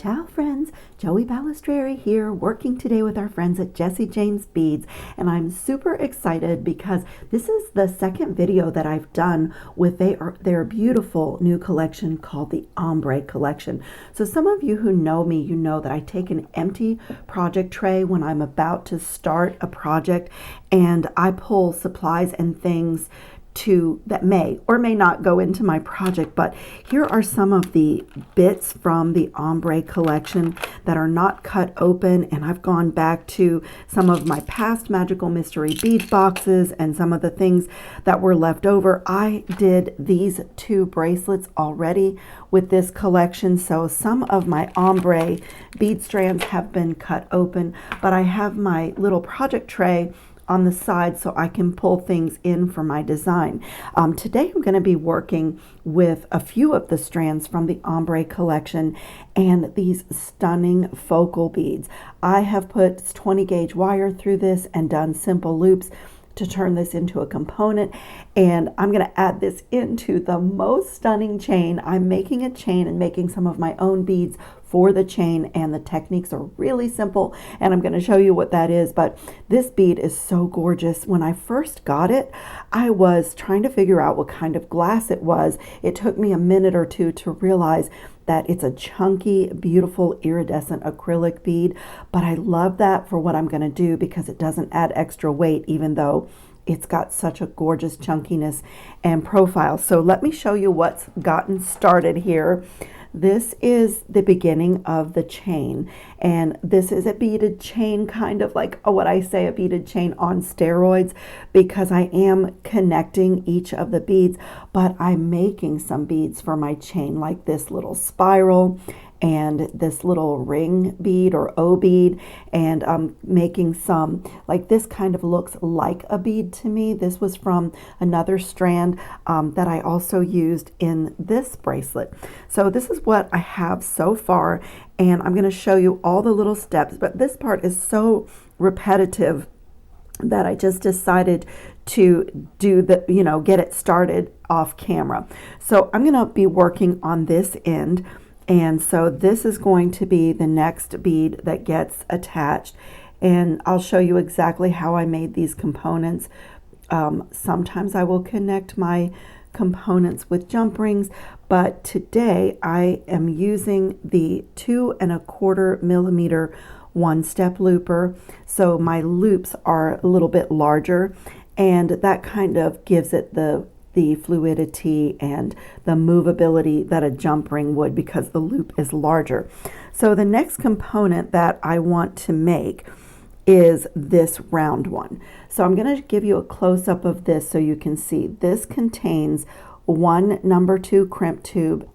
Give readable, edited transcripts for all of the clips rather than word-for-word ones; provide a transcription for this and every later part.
Ciao friends, Joey Balistreri here, working today with our friends at Jessie James Beads, and I'm super excited because this is the second video that I've done with their beautiful new collection called the Ombre collection. So some of you who know me, you know that I take an empty project tray when I'm about to start a project, and I pull supplies and things that may or may not go into my project. But here are some of the bits from the Ombre collection that are not cut open, and I've gone back to some of my past magical mystery bead boxes and some of the things that were left over. I did these two bracelets already with this collection, so some of my Ombre bead strands have been cut open, but I have my little project tray on the side so I can pull things in for my design. Today I'm going to be working with a few of the strands from the Ombre collection and these stunning focal beads. I have put 20 gauge wire through this and done simple loops to turn this into a component, and I'm going to add this into the most stunning chain. I'm making a chain and making some of my own beads for the chain, and the techniques are really simple, and I'm going to show you what that is. But this bead is so gorgeous. When I first got it, I was trying to figure out what kind of glass it was. It took me a minute or two to realize that it's a chunky, beautiful iridescent acrylic bead, but I love that for what I'm going to do because it doesn't add extra weight, even though it's got such a gorgeous chunkiness and profile. So let me show you what's gotten started here. This is the beginning of the chain, and this is a beaded chain, kind of like what I say, a beaded chain on steroids, because I am connecting each of the beads, but I'm making some beads for my chain, like this little spiral and this little ring bead or O bead, and I'm making some, like this kind of looks like a bead to me. This was from another strand that I also used in this bracelet. So this is what I have so far, and I'm going to show you all the little steps, but this part is so repetitive that I just decided to do get it started off camera. So I'm going to be working on this end. And so this is going to be the next bead that gets attached, and I'll show you exactly how I made these components. Sometimes I will connect my components with jump rings, but today I am using the 2¼ millimeter one-step looper, so my loops are a little bit larger, and that kind of gives it the fluidity and the movability that a jump ring would, because the loop is larger. So the next component that I want to make is this round one. So I'm going to give you a close-up of this so you can see. This contains one number 2 crimp tube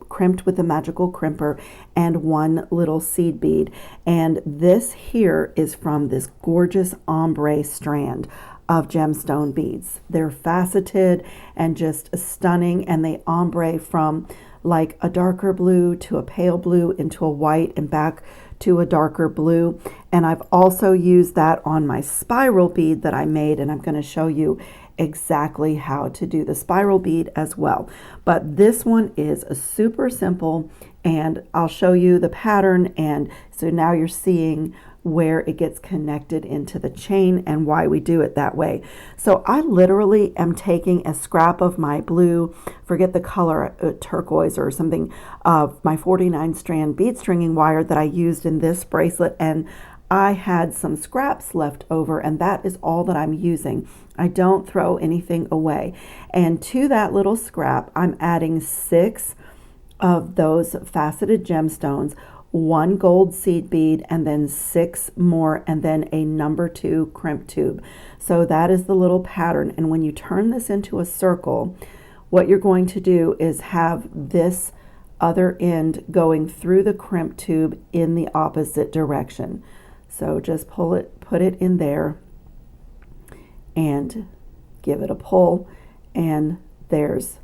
crimped with a magical crimper and one little seed bead, and this here is from this gorgeous ombre strand of gemstone beads. They're faceted and just stunning, and they ombre from like a darker blue to a pale blue into a white and back to a darker blue. And I've also used that on my spiral bead that I made, and I'm going to show you exactly how to do the spiral bead as well. But this one is super simple, and I'll show you the pattern, and so now you're seeing where it gets connected into the chain and why we do it that way. So I literally am taking a scrap of my blue, forget the color, turquoise or something, of my 49 strand bead stringing wire that I used in this bracelet, and I had some scraps left over, and that is all that I'm using. I don't throw anything away. And to that little scrap, I'm adding 6 of those faceted gemstones, 1 gold seed bead, and then 6 more, and then a number 2 crimp tube. So that is the little pattern. And when you turn this into a circle, what you're going to do is have this other end going through the crimp tube in the opposite direction. So just put it in there and give it a pull, and there's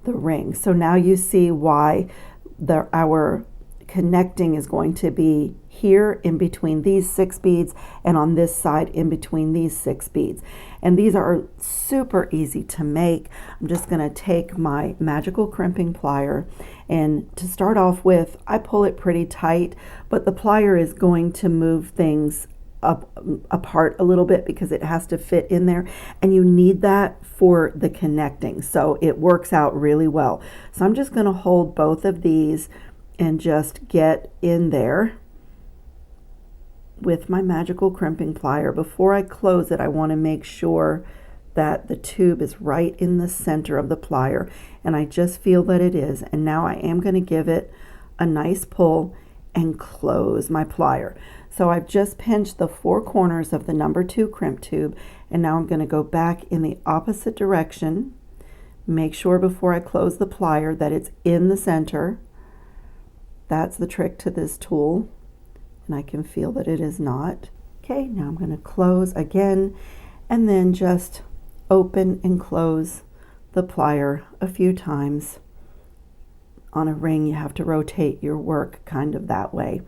the ring. So now you see why our connecting is going to be here in between these 6 beads and on this side in between these 6 beads. And these are super easy to make. I'm just going to take my magical crimping plier, and to start off with, I pull it pretty tight, but the plier is going to move things apart a little bit because it has to fit in there, and you need that for the connecting, so it works out really well. So I'm just going to hold both of these and just get in there with my magical crimping plier. Before I close it, I want to make sure that the tube is right in the center of the plier, and I just feel that it is. And now I am going to give it a nice pull and close my plier. So I've just pinched the 4 corners of the number 2 crimp tube, and now I'm going to go back in the opposite direction. Make sure before I close the plier that it's in the center. That's the trick to this tool, and I can feel that it is not. Okay, now I'm going to close again, and then just open and close the plier a few times. On a ring, you have to rotate your work kind of that way.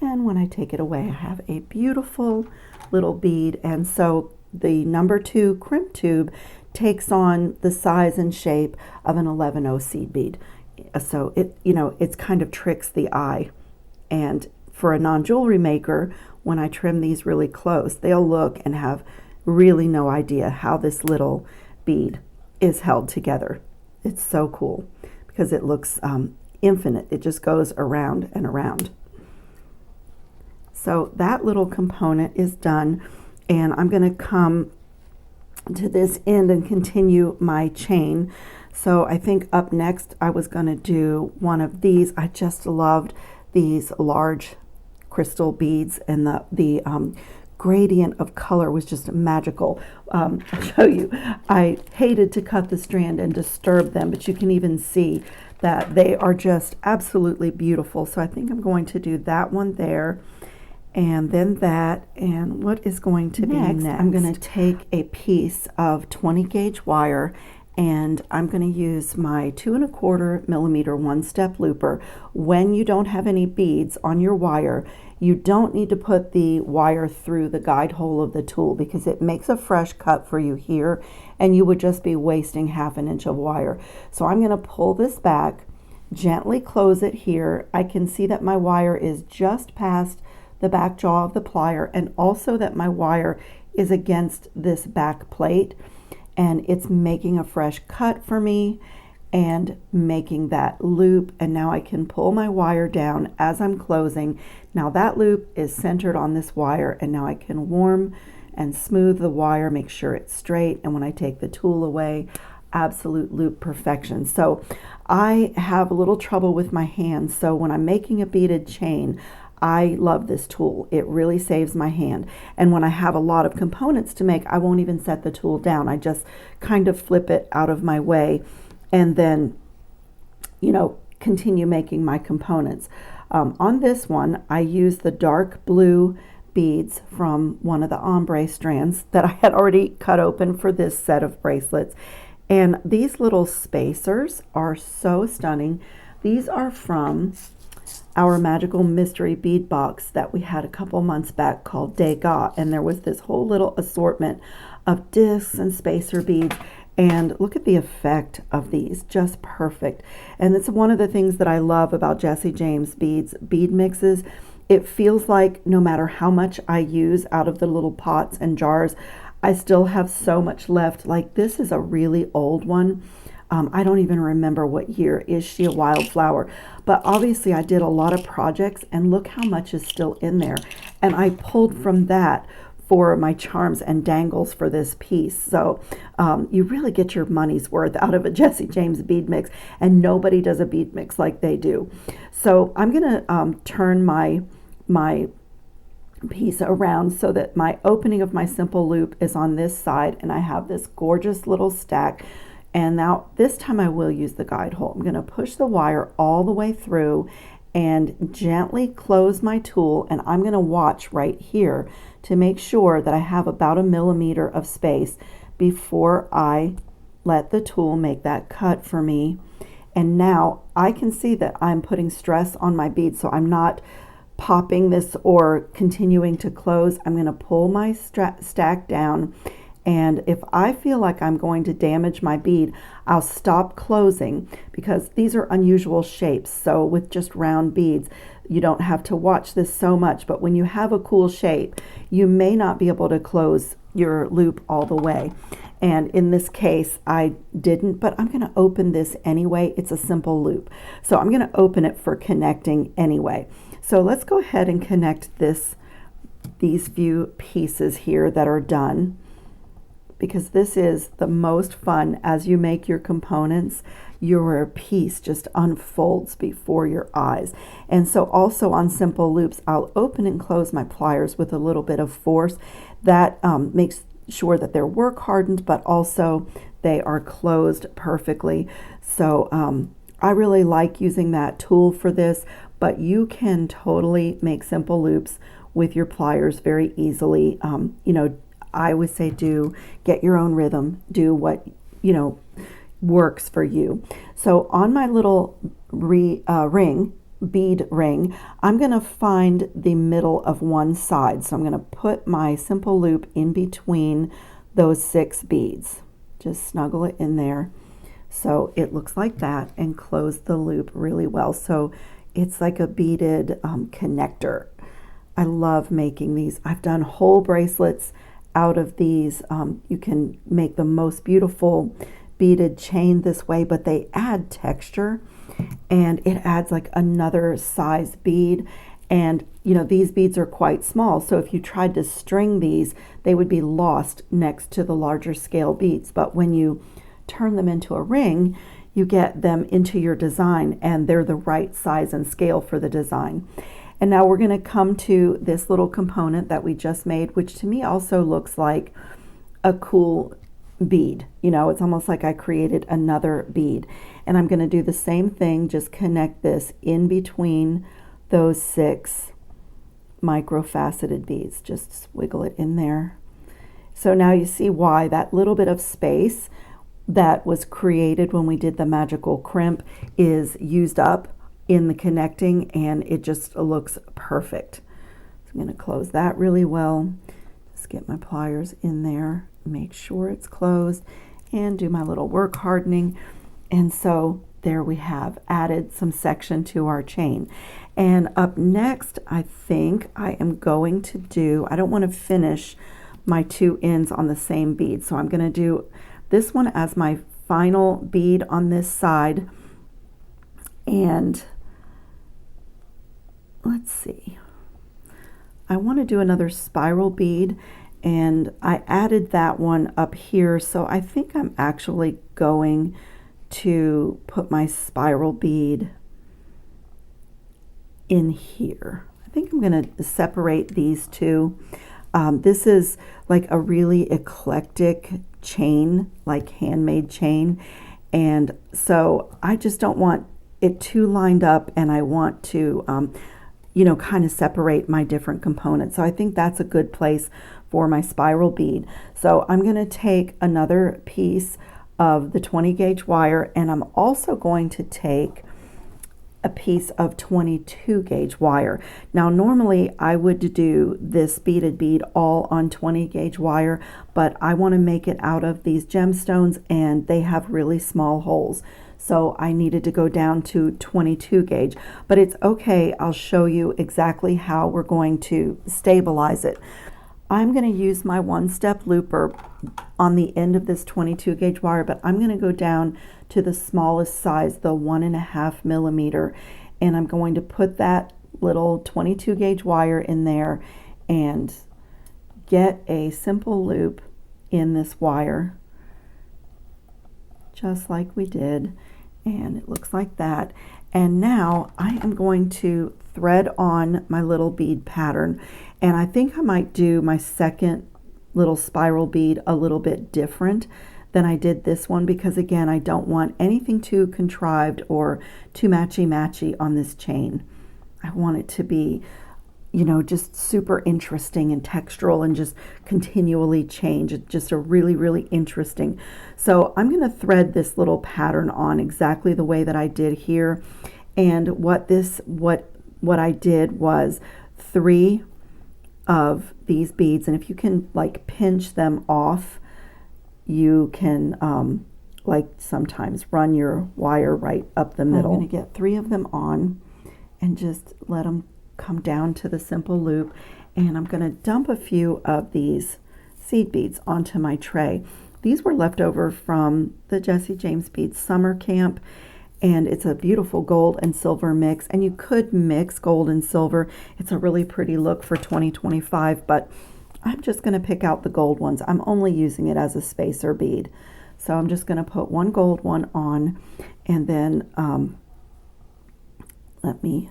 And when I take it away, I have a beautiful little bead. And so the number 2 crimp tube takes on the size and shape of an 11-0 seed bead. So it kind of tricks the eye. And for a non-jewelry maker, when I trim these really close, they'll look and have really no idea how this little bead is held together. It's so cool because it looks infinite. It just goes around and around. So that little component is done, and I'm going to come to this end and continue my chain. So I think up next I was going to do one of these. I just loved these large crystal beads, and the gradient of color was just magical. I'll show you. I hated to cut the strand and disturb them, but you can even see that they are just absolutely beautiful. So I think I'm going to do that one there, and then that, and what is going to be next? I'm going to take a piece of 20 gauge wire, and I'm going to use my 2¼ millimeter one-step looper. When you don't have any beads on your wire, you don't need to put the wire through the guide hole of the tool because it makes a fresh cut for you here, and you would just be wasting ½ inch of wire. So I'm going to pull this back, gently close it here. I can see that my wire is just past the back jaw of the plier, and also that my wire is against this back plate, and it's making a fresh cut for me and making that loop. And now I can pull my wire down as I'm closing. Now that loop is centered on this wire, and now I can warm and smooth the wire, make sure it's straight, and when I take the tool away, absolute loop perfection. So I have a little trouble with my hands, so when I'm making a beaded chain, I love this tool. It really saves my hand. And when I have a lot of components to make, I won't even set the tool down. I just kind of flip it out of my way and then, continue making my components. On this one, I use the dark blue beads from one of the ombre strands that I had already cut open for this set of bracelets. And these little spacers are so stunning. These are from our magical mystery bead box that we had a couple months back called Degas, and there was this whole little assortment of discs and spacer beads, and look at the effect of these, just perfect. And it's one of the things that I love about Jessie James Beads bead mixes. It feels like no matter how much I use out of the little pots and jars, I still have so much left. Like this is a really old one. I don't even remember what year. Is she a wildflower? But obviously I did a lot of projects, and look how much is still in there. And I pulled from that for my charms and dangles for this piece. So you really get your money's worth out of a Jessie James bead mix, and nobody does a bead mix like they do. So I'm gonna turn my piece around so that my opening of my simple loop is on this side, and I have this gorgeous little stack. And now this time I will use the guide hole. I'm going to push the wire all the way through and gently close my tool, and I'm going to watch right here to make sure that I have about 1 millimeter of space before I let the tool make that cut for me. And now I can see that I'm putting stress on my bead, so I'm not popping this or continuing to close. I'm going to pull my stack down, and if I feel like I'm going to damage my bead, I'll stop closing, because these are unusual shapes. So with just round beads, you don't have to watch this so much, but when you have a cool shape, you may not be able to close your loop all the way. And in this case, I didn't, but I'm going to open this anyway. It's a simple loop, so I'm going to open it for connecting anyway. So let's go ahead and connect these few pieces here that are done, because this is the most fun. As you make your components, your piece just unfolds before your eyes. And so also on simple loops, I'll open and close my pliers with a little bit of force. That makes sure that they're work hardened, but also they are closed perfectly. So I really like using that tool for this, but you can totally make simple loops with your pliers very easily. You know, I would say get your own rhythm, do what, you know, works for you. So on my little bead ring, I'm going to find the middle of one side. So I'm going to put my simple loop in between those 6 beads. Just snuggle it in there so it looks like that, and close the loop really well. So it's like a beaded connector. I love making these. I've done whole bracelets out of these. You can make the most beautiful beaded chain this way, but they add texture, and it adds like another size bead. And you know, these beads are quite small, so if you tried to string these, they would be lost next to the larger scale beads. But when you turn them into a ring, you get them into your design, and they're the right size and scale for the design. And now we're going to come to this little component that we just made, which to me also looks like a cool bead. You know, it's almost like I created another bead. And I'm going to do the same thing, just connect this in between those 6 micro-faceted beads. Just wiggle it in there. So now you see why that little bit of space that was created when we did the magical crimp is used up in the connecting, and it just looks perfect. So I'm going to close that really well. Just get my pliers in there, make sure it's closed, and do my little work hardening. And so there we have added some section to our chain. And up next, I think I am going to do, I don't want to finish my 2 ends on the same bead, so I'm going to do this one as my final bead on this side. And let's see, I want to do another spiral bead, and I added that one up here, so I think I'm actually going to put my spiral bead in here. I think I'm going to separate these two. This is like a really eclectic chain, like handmade chain, and so I just don't want it too lined up, and I want to you know, kind of separate my different components. So I think that's a good place for my spiral bead. So I'm going to take another piece of the 20 gauge wire, and I'm also going to take a piece of 22 gauge wire. Now normally I would do this beaded bead all on 20 gauge wire, but I want to make it out of these gemstones, and they have really small holes. So I needed to go down to 22 gauge, but it's okay. I'll show you exactly how we're going to stabilize it. I'm going to use my 1-step looper on the end of this 22 gauge wire, but I'm going to go down to the smallest size, the 1.5 millimeter, and I'm going to put that little 22 gauge wire in there and get a simple loop in this wire, just like we did, and it looks like that. And now I am going to thread on my little bead pattern, and I think I might do my second little spiral bead a little bit different than I did this one, because again, I don't want anything too contrived or too matchy-matchy on this chain. I want it to be, you know, just super interesting and textural and just continually change. It's just a really, really interesting. So I'm going to thread this little pattern on exactly the way that I did here. And what I did was 3 of these beads, and if you can like pinch them off, you can like sometimes run your wire right up the middle. I'm going to get 3 of them on and just let them come down to the simple loop, and I'm going to dump a few of these seed beads onto my tray. These were left over from the Jessie James Beads summer camp, and it's a beautiful gold and silver mix, and you could mix gold and silver. It's a really pretty look for 2025, but I'm just going to pick out the gold ones. I'm only using it as a spacer bead. So I'm just going to put 1 gold one on, and then let me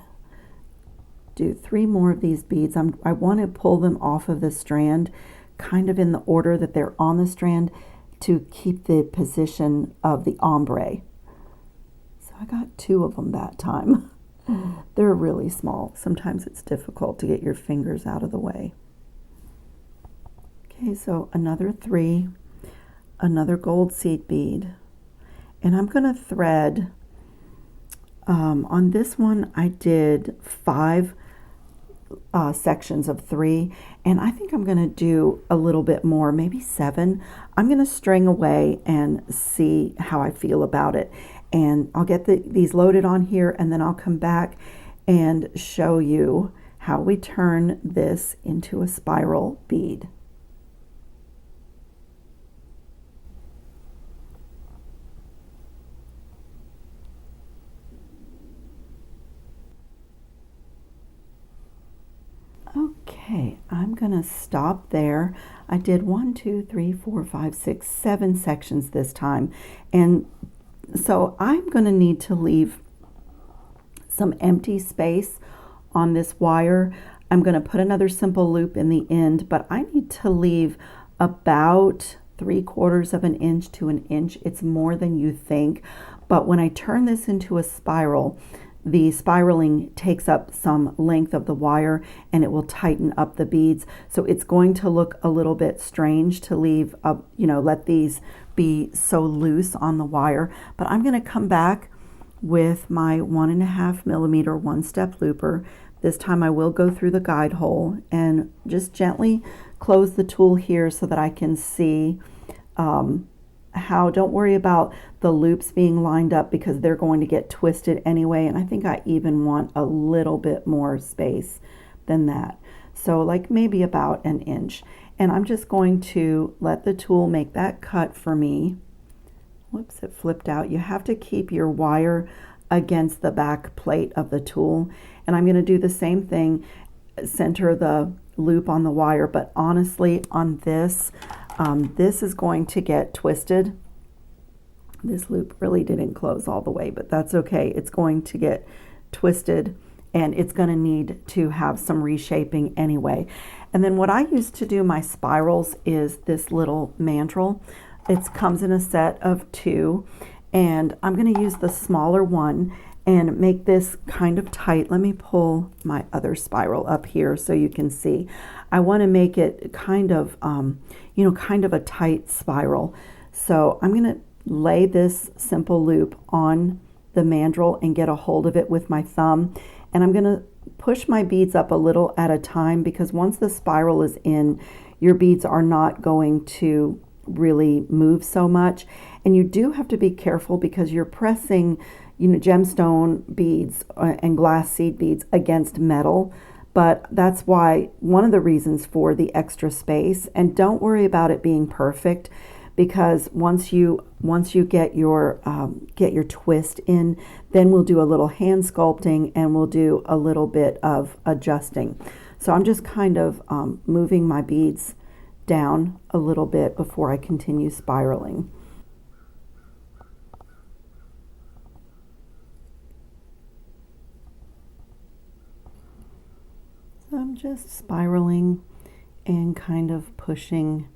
do 3 more of these beads. I want to pull them off of the strand kind of in the order that they're on the strand to keep the position of the ombre. So I got 2 of them that time. They're really small. Sometimes it's difficult to get your fingers out of the way. Okay, so another 3, another gold seed bead, and I'm going to thread on this one. I did 5 sections of 3, and I think I'm going to do a little bit more, maybe 7. I'm going to string away and see how I feel about it, and I'll get these loaded on here, and then I'll come back and show you how we turn this into a spiral bead. Okay, I'm going to stop there. I did 1, 2, 3, 4, 5, 6, 7 sections this time. And so I'm going to need to leave some empty space on this wire. I'm going to put another simple loop in the end, but I need to leave about 3/4 of an inch to an inch. It's more than you think. But when I turn this into a spiral, the spiraling takes up some length of the wire and it will tighten up the beads. So it's going to look a little bit strange to leave up, you know, let these be so loose on the wire. But I'm going to come back with my 1.5 millimeter one-step looper. This time I will go through the guide hole and just gently close the tool here so that I can see how. Don't worry about the loops being lined up because they're going to get twisted anyway, and I think I even want a little bit more space than that, so like maybe about an inch. And I'm just going to let the tool make that cut for me. Whoops, it flipped out. You have to keep your wire against the back plate of the tool, and I'm going to do the same thing, center the loop on the wire, but honestly on this this is going to get twisted. This loop really didn't close all the way, but that's okay. It's going to get twisted and it's going to need to have some reshaping anyway. And then what I use to do my spirals is this little mandrel. It comes in a set of 2, and I'm going to use the smaller one and make this kind of tight. Let me pull my other spiral up here so you can see. I want to make it kind of, you know, kind of a tight spiral. So I'm going to lay this simple loop on the mandrel and get a hold of it with my thumb. And I'm going to push my beads up a little at a time, because once the spiral is in, your beads are not going to really move so much. And you do have to be careful because you're pressing, you know, gemstone beads and glass seed beads against metal. But that's why, one of the reasons for the extra space. And don't worry about it being perfect, because once you get your twist in, then we'll do a little hand sculpting and we'll do a little bit of adjusting. So I'm just kind of moving my beads down a little bit before I continue spiraling. So I'm just spiraling and kind of pushing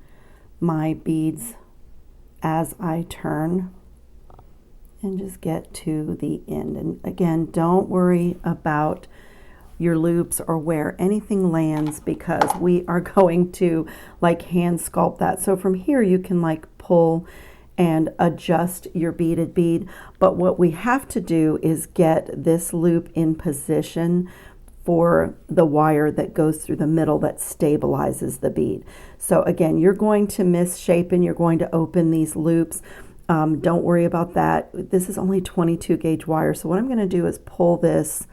my beads as I turn and just get to the end. And again, don't worry about your loops or where anything lands, because we are going to like hand sculpt that. So from here you can like pull and adjust your beaded bead, but what we have to do is get this loop in position for the wire that goes through the middle that stabilizes the bead. So again, you're going to misshape and you're going to open these loops. Don't worry about that. This is only 22 gauge wire. So what I'm going to do is pull this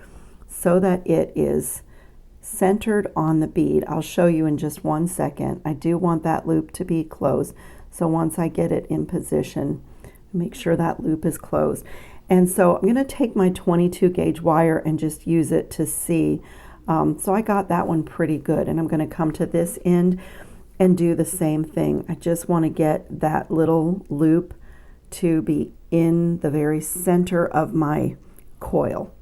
so that it is centered on the bead. I'll show you in just 1 second. I do want that loop to be closed. So once I get it in position, make sure that loop is closed. And so I'm going to take my 22 gauge wire and just use it to see. So I got that one pretty good, and I'm going to come to this end and do the same thing. I just want to get that little loop to be in the very center of my coil.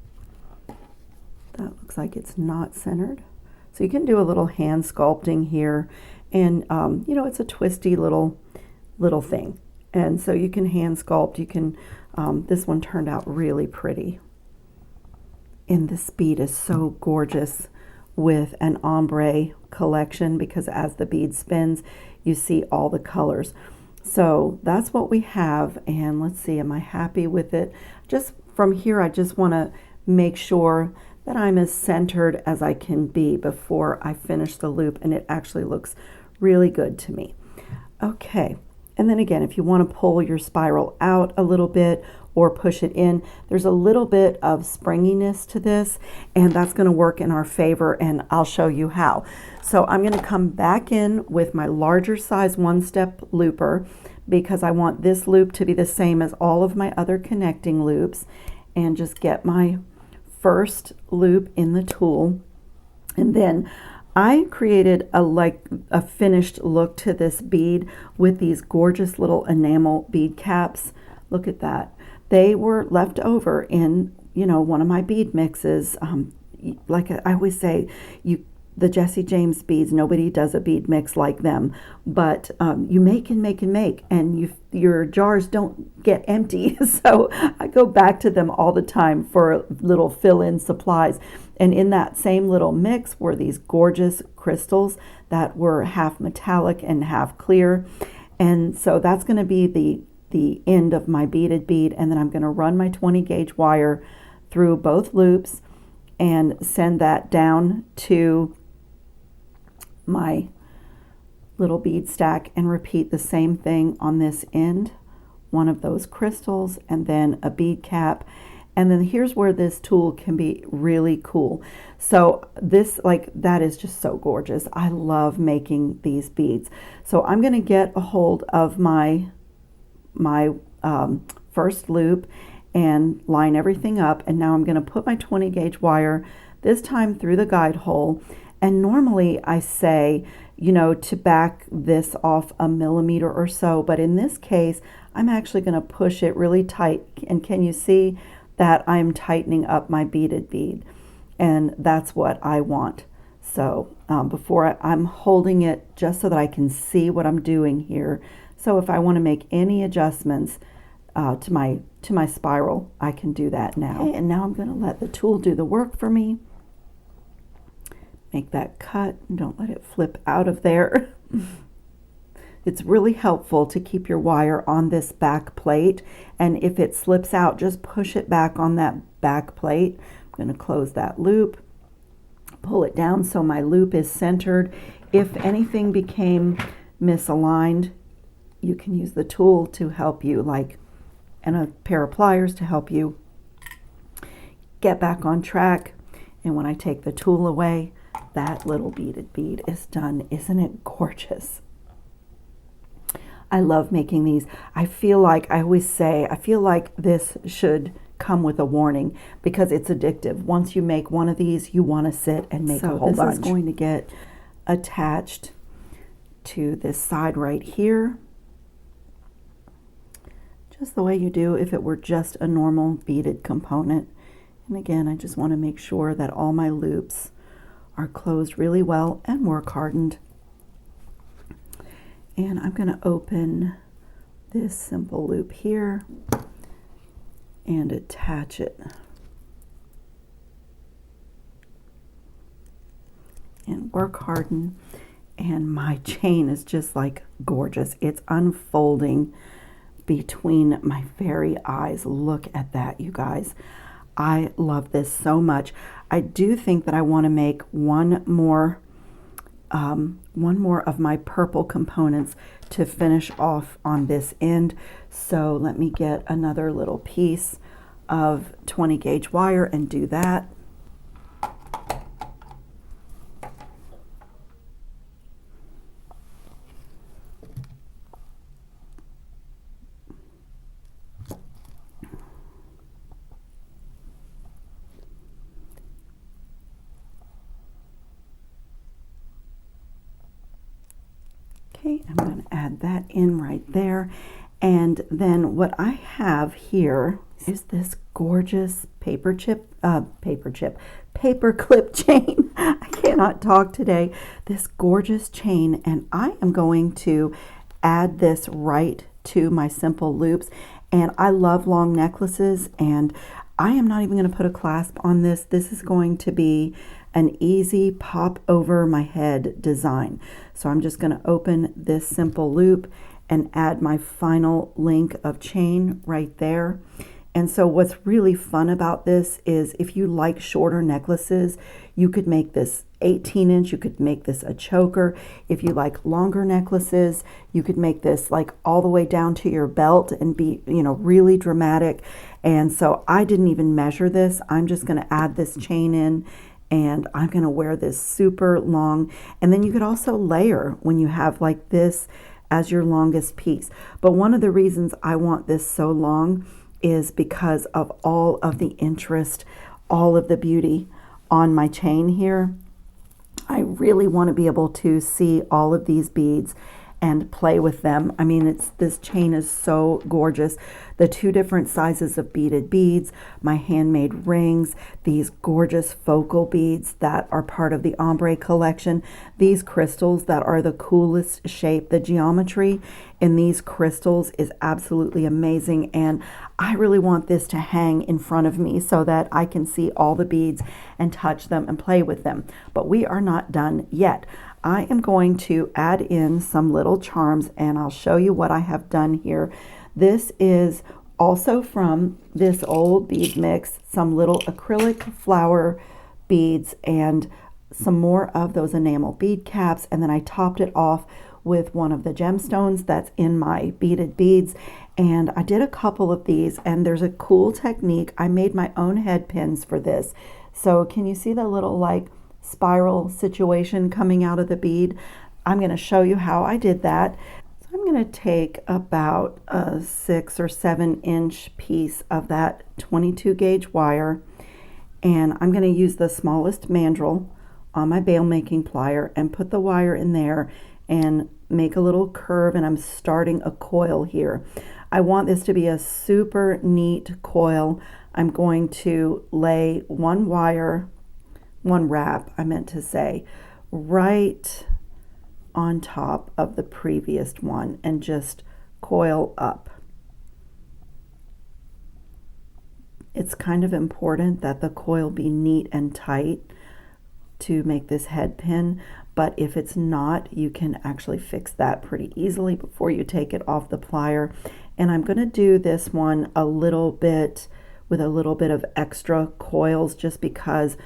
That looks like it's not centered. So you can do a little hand sculpting here, and you know, it's a twisty little thing. And so you can hand sculpt, you can, this one turned out really pretty. And this bead is so gorgeous with an ombre collection, because as the bead spins, you see all the colors. So that's what we have, and let's see, am I happy with it? Just from here, I just want to make sure that I'm as centered as I can be before I finish the loop, and it actually looks really good to me. Okay. And then again, if you want to pull your spiral out a little bit or push it in, there's a little bit of springiness to this, and that's going to work in our favor, and I'll show you how. So I'm going to come back in with my larger size one-step looper, because I want this loop to be the same as all of my other connecting loops, and just get my first loop in the tool. And then I created a finished look to this bead with these gorgeous little enamel bead caps. Look at that. They were left over in, you know, one of my bead mixes. Like I always say, the Jessie James beads, nobody does a bead mix like them. But you make and make and make, and your jars don't get empty. So I go back to them all the time for little fill-in supplies. And in that same little mix were these gorgeous crystals that were half metallic and half clear. And so that's going to be the end of my beaded bead. And then I'm going to run my 20 gauge wire through both loops and send that down to my little bead stack, and repeat the same thing on this end. One of those crystals and then a bead cap. And then here's where this tool can be really cool. So this, like, that is just so gorgeous. I love making these beads. So I'm going to get a hold of my first loop and line everything up. And now I'm going to put my 20 gauge wire, this time through the guide hole. And normally I say, you know, to back this off 1 millimeter or so, but in this case, I'm actually going to push it really tight. And can you see that I'm tightening up my beaded bead? And that's what I want. So before I'm holding it just so that I can see what I'm doing here. So if I want to make any adjustments to my spiral, I can do that now. Okay, and now I'm going to let the tool do the work for me. Make that cut, and don't let it flip out of there. It's really helpful to keep your wire on this back plate, and if it slips out, just push it back on that back plate. I'm going to close that loop, pull it down so my loop is centered. If anything became misaligned, you can use the tool to help you, and a pair of pliers to help you get back on track. And when I take the tool away, that little beaded bead is done. Isn't it gorgeous? I love making these. I feel like, I always say, I feel like this should come with a warning, because it's addictive. Once you make one of these, you want to sit and make a whole bunch. So this is going to get attached to this side right here, just the way you do if it were just a normal beaded component. And again, I just want to make sure that all my loops are closed really well and work hardened. And I'm going to open this simple loop here and attach it. and work harden. And my chain is just like gorgeous. It's unfolding between my very eyes. Look at that, you guys. I love this so much. I do think that I want to make one more of my purple components to finish off on this end. So let me get another little piece of 20 gauge wire and do that. Okay, I'm going to add that in right there. And then what I have here is this gorgeous paper clip chain. I cannot talk today. This gorgeous chain, and I am going to add this right to my simple loops. And I love long necklaces, and I am not even going to put a clasp on this. This is going to be an easy pop over my head design. So I'm just going to open this simple loop and add my final link of chain right there. And so what's really fun about this is if you like shorter necklaces, you could make this 18-inch, you could make this a choker. If you like longer necklaces, you could make this like all the way down to your belt and be, you know, really dramatic. And so I didn't even measure this. I'm just going to add this chain in, and I'm going to wear this super long. And then you could also layer when you have like this as your longest piece. But one of the reasons I want this so long is because of all of the interest, all of the beauty on my chain here. I really want to be able to see all of these beads and play with them. I mean, this chain is so gorgeous. The two different sizes of beaded beads, my handmade rings, these gorgeous focal beads that are part of the Ombre collection, these crystals that are the coolest shape. The geometry in these crystals is absolutely amazing, and I really want this to hang in front of me so that I can see all the beads and touch them and play with them. But we are not done yet. I am going to add in some little charms, and I'll show you what I have done here. This is also from this old bead mix, some little acrylic flower beads and some more of those enamel bead caps, and then I topped it off with one of the gemstones that's in my beaded beads. And I did a couple of these, and there's a cool technique. I made my own head pins for this. So can you see the little like spiral situation coming out of the bead? I'm going to show you how I did that. So I'm going to take about a 6 or 7 inch piece of that 22 gauge wire, and I'm going to use the smallest mandrel on my bail making plier and put the wire in there and make a little curve, and I'm starting a coil here. I want this to be a super neat coil. I'm going to lay one wrap, I meant to say, right on top of the previous one and just coil up. It's kind of important that the coil be neat and tight to make this head pin, but if it's not, you can actually fix that pretty easily before you take it off the plier. And I'm going to do this one a little bit with a little bit of extra coils just because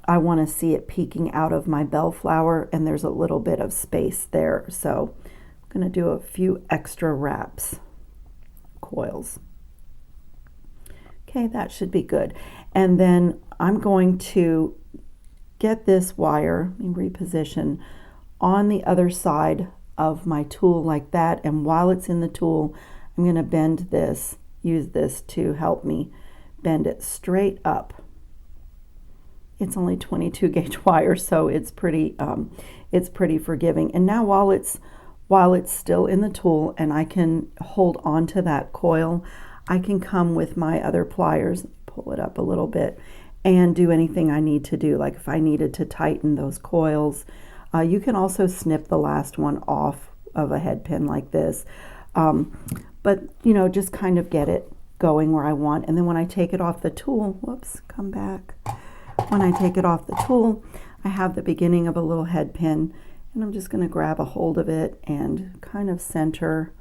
I want to see it peeking out of my bellflower, and there's a little bit of space there. So I'm going to do a few extra wraps, coils. Okay, that should be good. And then I'm going to get this wire, let me reposition, on the other side of my tool like that. And while it's in the tool, I'm going to bend this, use this to help me bend it straight up. It's only 22 gauge wire, so it's pretty forgiving. And now while it's still in the tool and I can hold on to that coil, I can come with my other pliers, pull it up a little bit, and do anything I need to do. Like if I needed to tighten those coils, you can also snip the last one off of a head pin like this. But you know, just kind of get it going where I want. And then when I take it off the tool, whoops, come back. When I take it off the tool, I have the beginning of a little head pin, and I'm just going to grab a hold of it and kind of center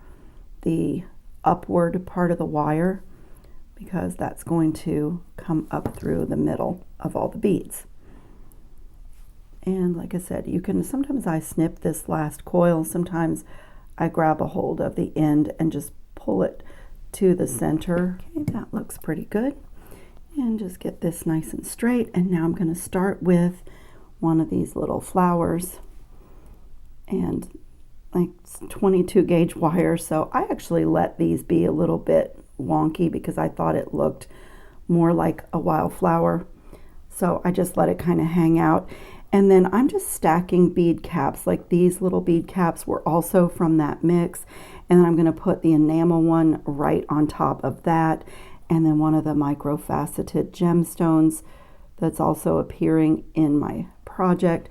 the upward part of the wire, because that's going to come up through the middle of all the beads. And like I said, you can, sometimes I snip this last coil, sometimes I grab a hold of the end and just pull it to the center. Okay, that looks pretty good. And just get this nice and straight. And now I'm going to start with one of these little flowers, and like 22 gauge wire. So I actually let these be a little bit wonky because I thought it looked more like a wildflower. So I just let it kind of hang out. And then I'm just stacking bead caps. Like these little bead caps were also from that mix. And then I'm going to put the enamel one right on top of that. And then one of the micro-faceted gemstones that's also appearing in my project.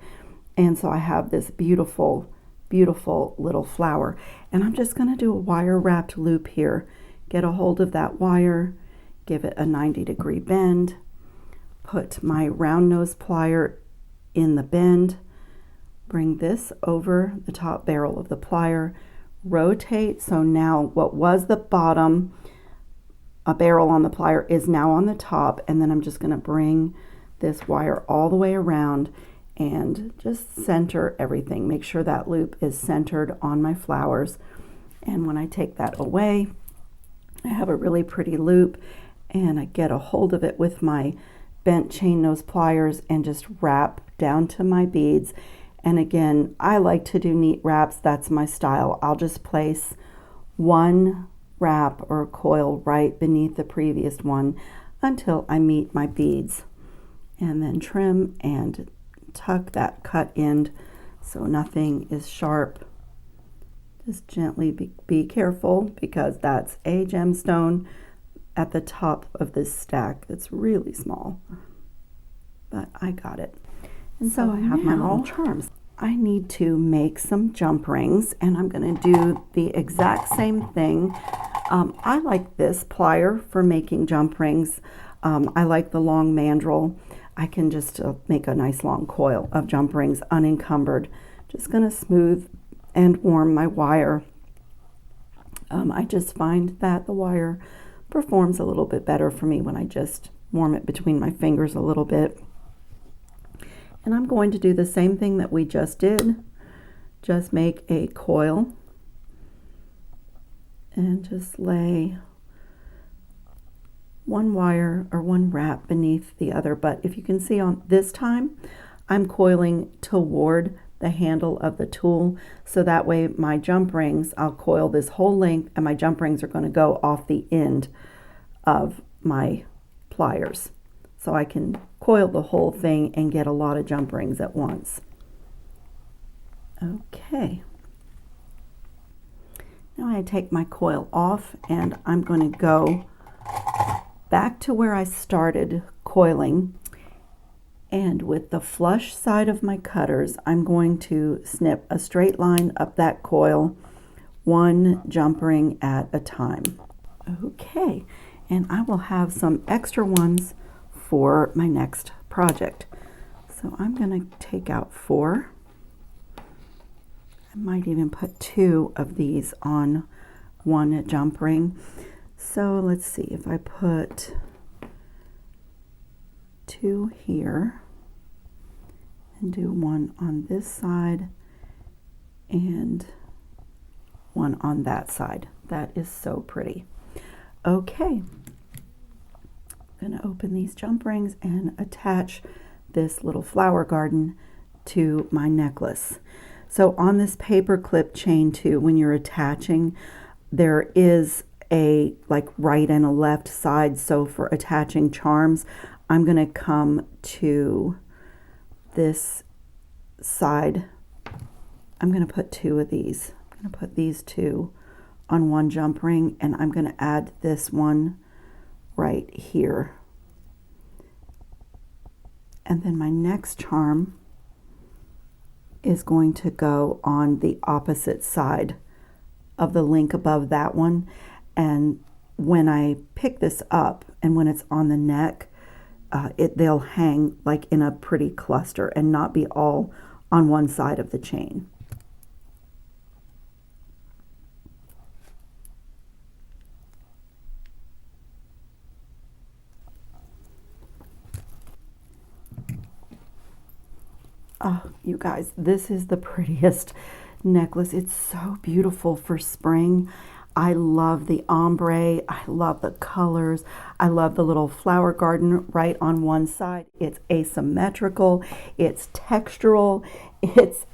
And so I have this beautiful, beautiful little flower. And I'm just going to do a wire wrapped loop here. Get a hold of that wire, give it a 90-degree bend, put my round nose plier in the bend, bring this over the top barrel of the plier, rotate. So now what was the bottom, a barrel on the plier, is now on the top. And then I'm just going to bring this wire all the way around and just center everything. Make sure that loop is centered on my flowers. And when I take that away, I have a really pretty loop, and I get a hold of it with my bent chain nose pliers and just wrap down to my beads. And again, I like to do neat wraps. That's my style. I'll just place one wrap or coil right beneath the previous one until I meet my beads, and then trim and tuck that cut end so nothing is sharp. Just gently be careful, because that's a gemstone at the top of this stack that's really small, but I got it. And so I have my little charms. I need to make some jump rings, and I'm going to do the exact same thing. I like this plier for making jump rings. I like the long mandrel. I can just make a nice long coil of jump rings unencumbered. Just going to smooth and warm my wire. I just find that the wire performs a little bit better for me when I just warm it between my fingers a little bit. And I'm going to do the same thing that we just did. Just make a coil and just lay one wire or one wrap beneath the other. But if you can see, on this time I'm coiling toward the handle of the tool, so that way my jump rings, I'll coil this whole length, and my jump rings are going to go off the end of my pliers, so I can coil the whole thing and get a lot of jump rings at once. Okay, now I take my coil off, and I'm going to go back to where I started coiling, and with the flush side of my cutters, I'm going to snip a straight line up that coil, one jump ring at a time. Okay, and I will have some extra ones for my next project. So I'm going to take out 4. I might even put 2 of these on one jump ring. So let's see, if I put 2 here and do one on this side and one on that side. That is so pretty. Okay, I'm going to open these jump rings and attach this little flower garden to my necklace. So on this paper clip chain too, when you're attaching, there is a like right and a left side. So for attaching charms, I'm going to come to this side. I'm going to put 2 of these. I'm going to put these 2 on one jump ring, and I'm going to add this one right here. And then my next charm is going to go on the opposite side of the link above that one. And when I pick this up and when it's on the neck, they'll hang like in a pretty cluster and not be all on one side of the chain. Oh, you guys, this is the prettiest necklace. It's so beautiful for spring. I love the ombre. I love the colors. I love the little flower garden right on one side. It's asymmetrical. It's textural. It's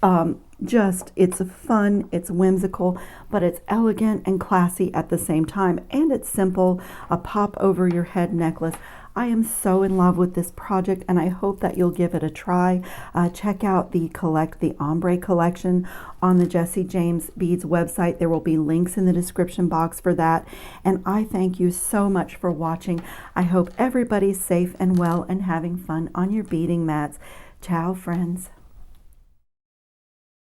it's fun. It's whimsical, but it's elegant and classy at the same time. And it's simple, a pop over your head necklace. I am so in love with this project, and I hope that you'll give it a try. Check out the Ombre collection on the Jessie James Beads website. There will be links in the description box for that. And I thank you so much for watching. I hope everybody's safe and well and having fun on your beading mats. Ciao, friends.